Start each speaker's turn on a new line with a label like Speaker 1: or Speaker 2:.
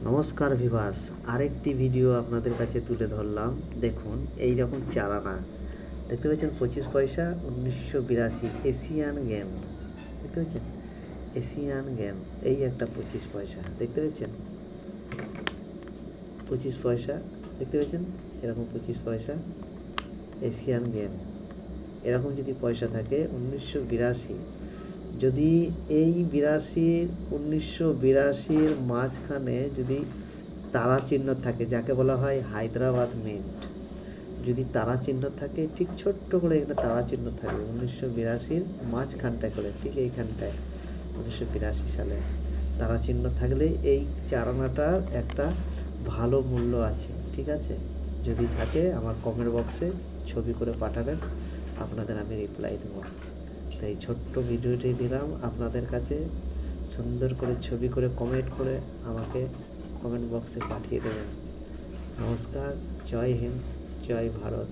Speaker 1: নমস্কার ভিভাস, আরেকটি ভিডিও আপনাদের কাছে তুলে ধরলাম। দেখুন, এই রকম চারানা দেখতে পাচ্ছেন, 25 পয়সা, 1982 এশিয়ান গেম। দেখতে পাচ্ছেন এশিয়ান গেম, এই একটা 25 পয়সা দেখতে পাচ্ছেন, 25 পয়সা দেখতে পাচ্ছেন, এরকম 25 পয়সা এশিয়ান গেম। এরকম যদি পয়সা থাকে 1982, যদি এই 1982-র মাঝখানে যদি তারা চিহ্ন থাকে, যাকে বলা হয় হায়দ্রাবাদ মিন্ট, যদি তারা চিহ্ন থাকে, ঠিক ছোট্ট করে এখানে তারা চিহ্ন থাকে 1982-র মাঝখানটায় করে, ঠিক এইখানটায় 1982 সালে তারা চিহ্ন থাকলে এই চারানাটার একটা ভালো মূল্য আছে। ঠিক আছে, যদি থাকে আমার কমেন্ট বক্সে ছবি করে পাঠাবেন, আপনাদের আমি রিপ্লাই দেবো। তাই ছোট্ট ভিডিওটি দিলাম আপনাদের কাছে, সুন্দর করে ছবি করে কমেন্ট করে আমাকে কমেন্ট বক্সে পাঠিয়ে দেবেন। নমস্কার, জয় হিন্দ, জয় ভারত।